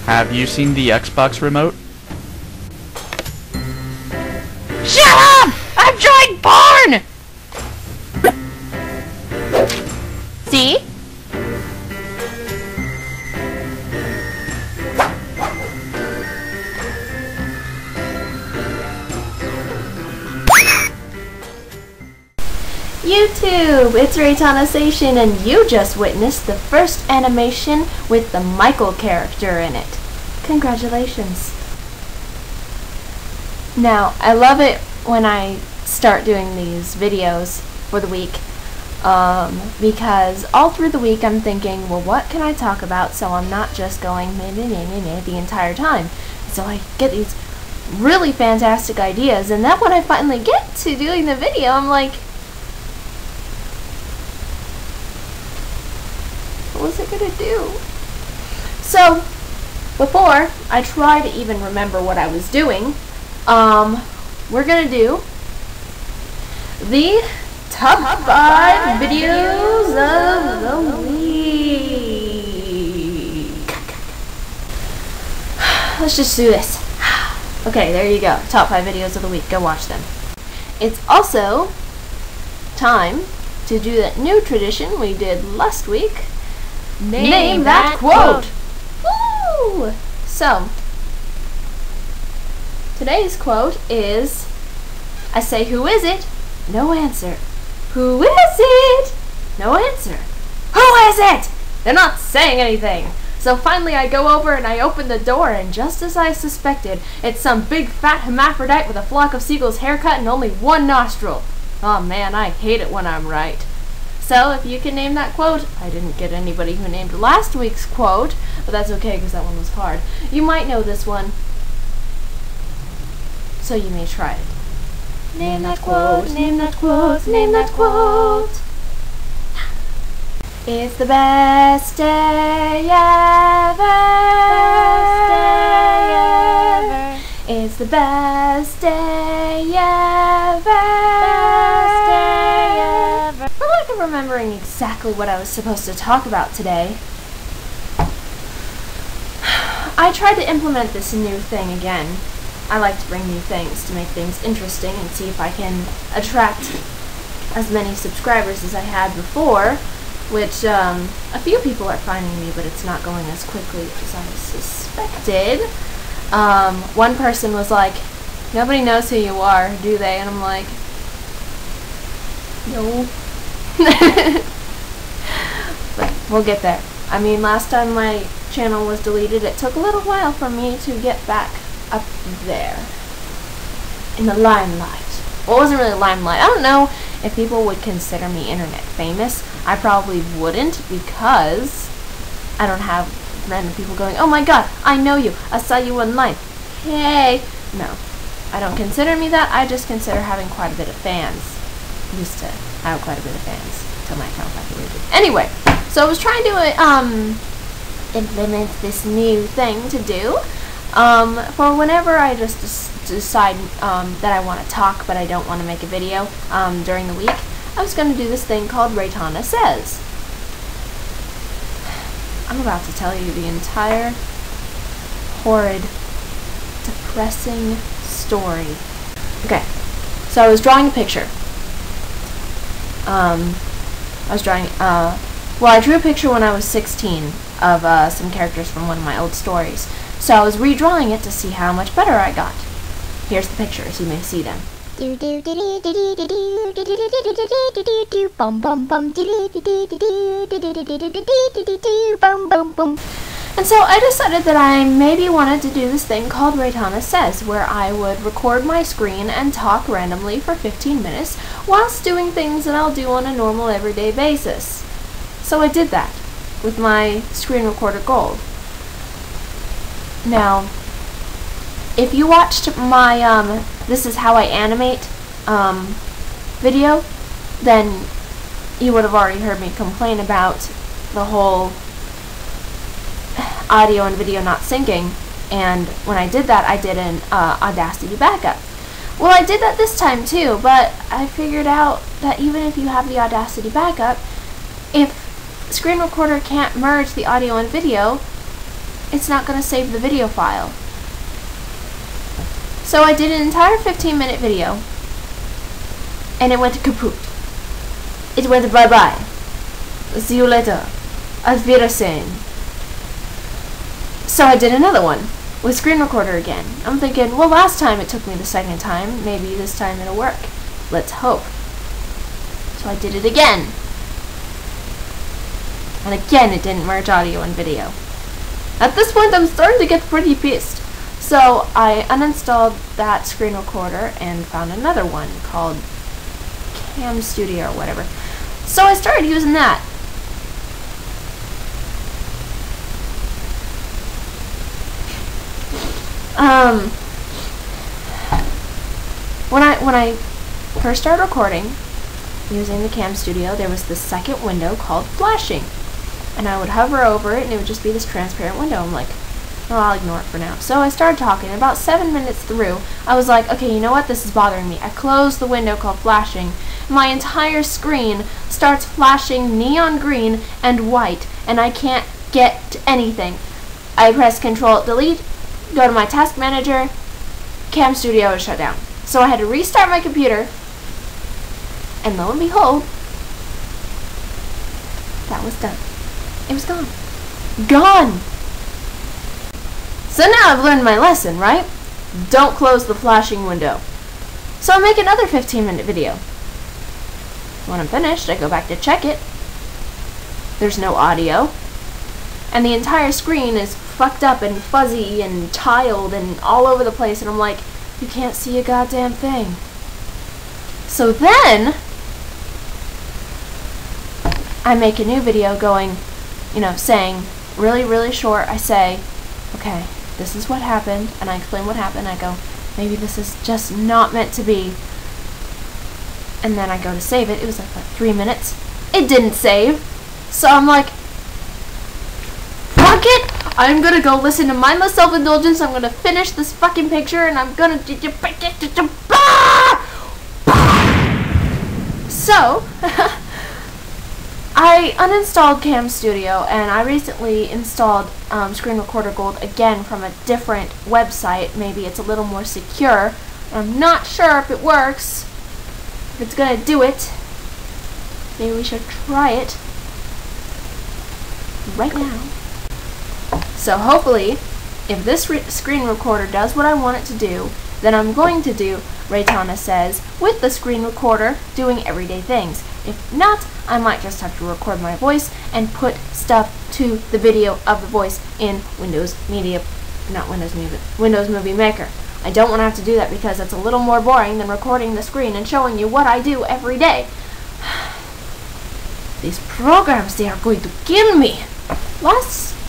Have you seen the Xbox remote? Shut up! I'm drawing porn! See? YouTube! It's Reitanna Seishin, and you just witnessed the first animation with the Michael character in it. Congratulations. Now, I love it when I start doing these videos for the week, because all through the week I'm thinking, well, what can I talk about so I'm not just going meh, meh, meh, meh, meh the entire time. So I get these really fantastic ideas, and then when I finally get to doing the video, I'm like, what was I gonna do? So, before I try to even remember what I was doing, we're gonna do the top 5 videos of the week. Let's just do this. Okay, there you go. Top 5 videos of the week. Go watch them. It's also time to do that new tradition we did last week. Name that quote! Woo! So, today's quote is, I say, who is it? No answer. Who is it? No answer. Who is it? They're not saying anything. So finally I go over and I open the door, and just as I suspected, it's some big fat hermaphrodite with a flock of seagulls haircut and only one nostril. Oh man, I hate it when I'm right. So, if you can name that quote, I didn't get anybody who named last week's quote, but that's okay because that one was hard. You might know this one, so you may try it. Name that quote, name that quote, name that quote. It's the best day ever. It's the best day ever. For lack of remembering exactly what I was supposed to talk about today, I tried to implement this new thing again. I like to bring new things to make things interesting and see if I can attract as many subscribers as I had before, which a few people are finding me, but it's not going as quickly as I suspected. One person was like, nobody knows who you are, do they? And I'm like, no. But we'll get there. I mean, last time my channel was deleted, it took a little while for me to get back up there in the limelight. Well, it wasn't really limelight. I don't know if people would consider me internet famous. I probably wouldn't, because I don't have random people going, oh my god, I know you, I saw you online, hey. No, I don't consider me that. I just consider having quite a bit of fans. Used to have quite a bit of fans until my account got deleted. Anyway, so I was trying to implement this new thing to do for whenever I just decide that I want to talk but I don't want to make a video during the week. I was going to do this thing called Reitanna Says. I'm about to tell you the entire horrid, depressing story. Okay, so I was drawing a picture. I drew a picture when I was 16 of some characters from one of my old stories. So I was redrawing it to see how much better I got. Here's the pictures, you may see them. And so I decided that I maybe wanted to do this thing called Reitanna Says, where I would record my screen and talk randomly for 15 minutes whilst doing things that I'll do on a normal everyday basis. So I did that with my screen recorder Gold. Now, if you watched my This Is How I Animate video, then you would have already heard me complain about the whole audio and video not syncing, and when I did that, I did an Audacity backup. Well, I did that this time too, but I figured out that even if you have the Audacity backup, if Screen Recorder can't merge the audio and video, it's not going to save the video file. So I did an entire 15-minute video, and it went kaput. It went bye-bye. See you later. Auf Wiedersehen. So I did another one with Screen Recorder again. I'm thinking, well, last time it took me the second time, maybe this time it'll work. Let's hope. So I did it again. And again, it didn't merge audio and video. At this point, I'm starting to get pretty pissed. So I uninstalled that Screen Recorder and found another one called Cam Studio or whatever. So I started using that. When I first started recording using the Cam Studio, there was this second window called flashing, and I would hover over it and it would just be this transparent window. I'm like, oh, I'll ignore it for now. So I started talking, and about 7 minutes through, I was like, okay, you know what, this is bothering me. I closed the window called flashing. My entire screen starts flashing neon green and white, and I can't get to anything. I press Control Delete, go to my task manager, Cam Studio is shut down. So I had to restart my computer, and lo and behold, that was done. It was gone. Gone! So now I've learned my lesson, right? Don't close the flashing window. So I make another 15-minute video. When I'm finished, I go back to check it. There's no audio. And the entire screen is fucked up and fuzzy and tiled and all over the place, and I'm like, you can't see a goddamn thing. So then I make a new video going, saying really, really short. I say, okay, this is what happened, and I explain what happened. I go, maybe this is just not meant to be. And then I go to save it. It was like, what, 3 minutes? It didn't save. So I'm like, fuck it! I'm gonna go listen to Mindless Self-Indulgence. I'm gonna finish this fucking picture, and I'm gonna so I uninstalled Cam Studio, and I recently installed Screen Recorder Gold again from a different website. Maybe it's a little more secure. I'm not sure if it works, if it's gonna do it. Maybe we should try it right now. So hopefully, if this screen recorder does what I want it to do, then I'm going to do Reitanna Says with the screen recorder doing everyday things. If not, I might just have to record my voice and put stuff to the video of the voice in Windows Movie Maker. I don't want to have to do that because it's a little more boring than recording the screen and showing you what I do every day. These programs, they are going to kill me.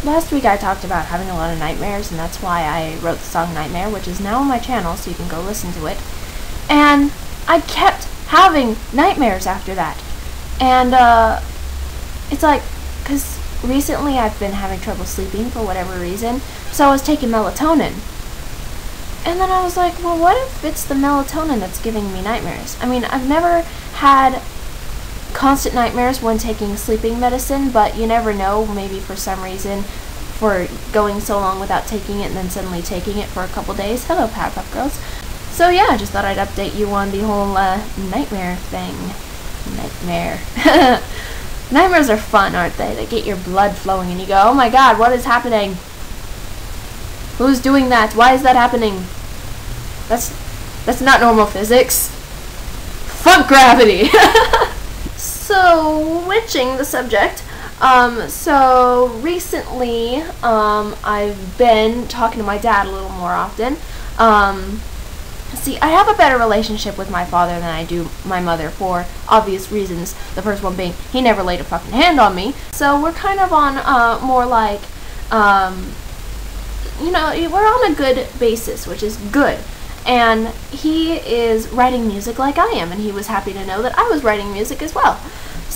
Last week I talked about having a lot of nightmares, and that's why I wrote the song Nightmare, which is now on my channel, so you can go listen to it. And I kept having nightmares after that. And it's like, because recently I've been having trouble sleeping for whatever reason, so I was taking melatonin. And then I was like, well, what if it's the melatonin that's giving me nightmares? I mean, I've never had constant nightmares when taking sleeping medicine, but you never know, maybe for some reason, for going so long without taking it and then suddenly taking it for a couple days. Hello, Powerpuff Girls. So yeah, I just thought I'd update you on the whole nightmare thing. Nightmare. Nightmares are fun, aren't they? They get your blood flowing and you go, oh my god, what is happening? Who's doing that? Why is that happening? That's not normal physics. Fuck gravity! So, switching the subject, so recently, I've been talking to my dad a little more often. See, I have a better relationship with my father than I do my mother for obvious reasons. The first one being, he never laid a fucking hand on me. So we're kind of on, more like, we're on a good basis, which is good. And he is writing music like I am, and he was happy to know that I was writing music as well.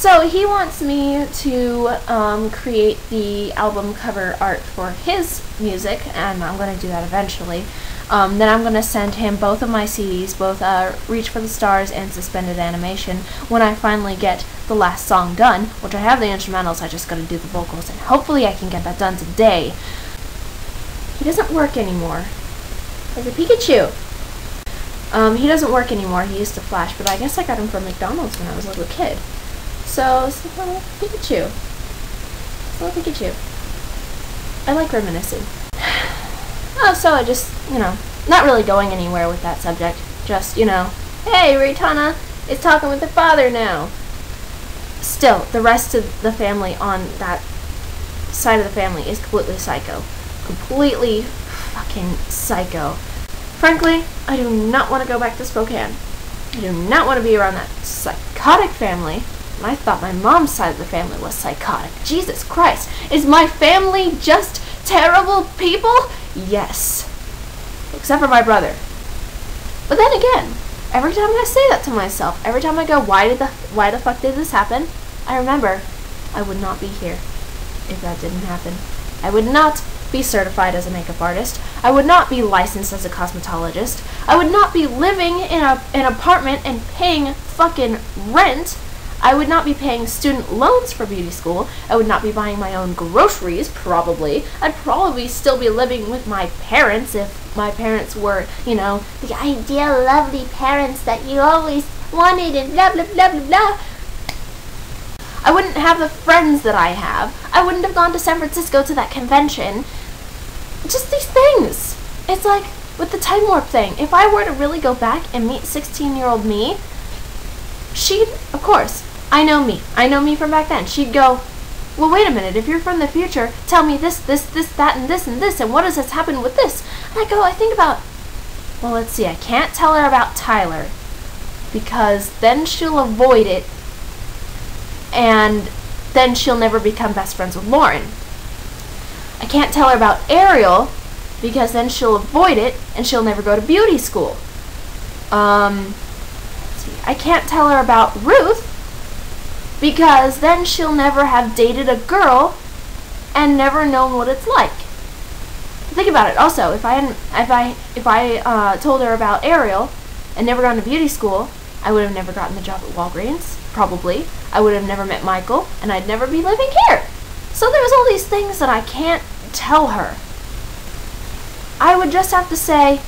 So he wants me to create the album cover art for his music, and I'm going to do that eventually. Then I'm going to send him both of my CDs, both Reach for the Stars and Suspended Animation, when I finally get the last song done, which I have the instrumentals, I just got to do the vocals, and hopefully I can get that done today. He doesn't work anymore. There's a Pikachu. He doesn't work anymore. He used to flash, but I guess I got him from McDonald's when I was a little kid. So, it's a little Pikachu. It's a little Pikachu. I like reminiscing. Oh, so I just, not really going anywhere with that subject. Just, hey, Reitanna is talking with her father now. Still, the rest of the family on that side of the family is completely psycho. Completely fucking psycho. Frankly, I do not want to go back to Spokane. I do not want to be around that psychotic family. And I thought my mom's side of the family was psychotic. Jesus Christ. Is my family just terrible people? Yes. Except for my brother. But then again, every time I say that to myself, every time I go, why the fuck did this happen? I remember I would not be here if that didn't happen. I would not be certified as a makeup artist. I would not be licensed as a cosmetologist. I would not be living in an apartment and paying fucking rent. I would not be paying student loans for beauty school. I would not be buying my own groceries, probably. I'd probably still be living with my parents if my parents were, the ideal lovely parents that you always wanted and blah, blah, blah, blah, blah. I wouldn't have the friends that I have. I wouldn't have gone to San Francisco to that convention. Just these things. It's like with the time warp thing. If I were to really go back and meet 16-year-old me, she'd, of course, I know me from back then. She'd go, well, wait a minute, if you're from the future, tell me this, that, and this, and what has happened with this? And I think about, well, let's see, I can't tell her about Tyler, because then she'll avoid it, and then she'll never become best friends with Lauren. I can't tell her about Ariel, because then she'll avoid it, and she'll never go to beauty school. Let's see, I can't tell her about Ruth, because then she'll never have dated a girl and never known what it's like. Think about it. Also, if I told her about Ariel and never gone to beauty school, I would have never gotten the job at Walgreens, probably. I would have never met Michael, and I'd never be living here. So there's all these things that I can't tell her. I would just have to say,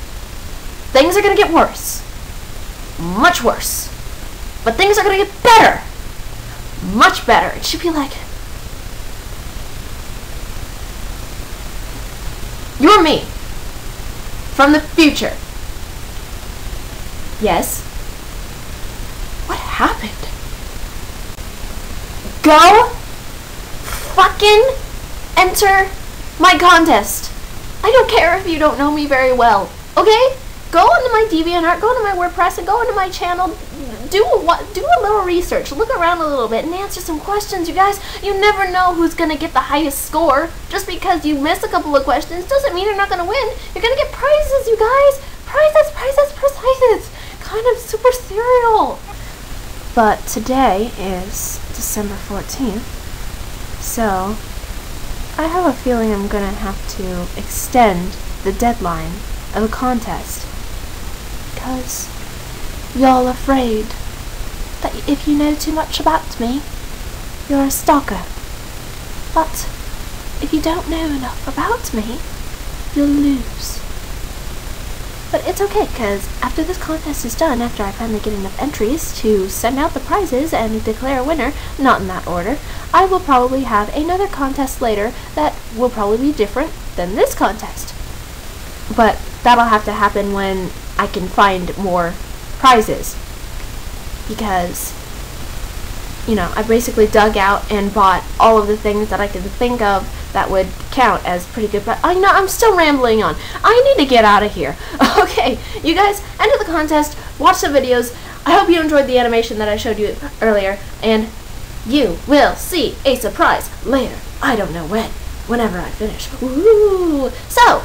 things are going to get worse. Much worse. But things are going to get better. Much better. And she'd be like, you're me. From the future. Yes. What happened? Go fucking enter my contest. I don't care if you don't know me very well. Okay? Go onto my DeviantArt, go onto my WordPress, and go onto my channel. Do a little research, look around a little bit, and answer some questions, you guys. You never know who's gonna get the highest score. Just because you miss a couple of questions doesn't mean you're not gonna win. You're gonna get prizes, you guys. Prizes. Kind of super serial. But today is December 14th, so I have a feeling I'm gonna have to extend the deadline of a contest. Because y'all afraid that if you know too much about me, you're a stalker. But if you don't know enough about me, you'll lose. But it's okay, because after this contest is done, after I finally get enough entries to send out the prizes and declare a winner, not in that order, I will probably have another contest later that will probably be different than this contest. But that'll have to happen when I can find more prizes. Because, I basically dug out and bought all of the things that I could think of that would count as pretty good. But I'm still rambling on. I need to get out of here. Okay, you guys, enter the contest, watch the videos. I hope you enjoyed the animation that I showed you earlier, and you will see a surprise later. I don't know when. Whenever I finish. Woo! So,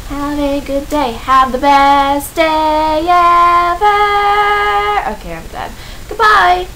have a good day. Have the best day ever. Okay, I'm done. Goodbye.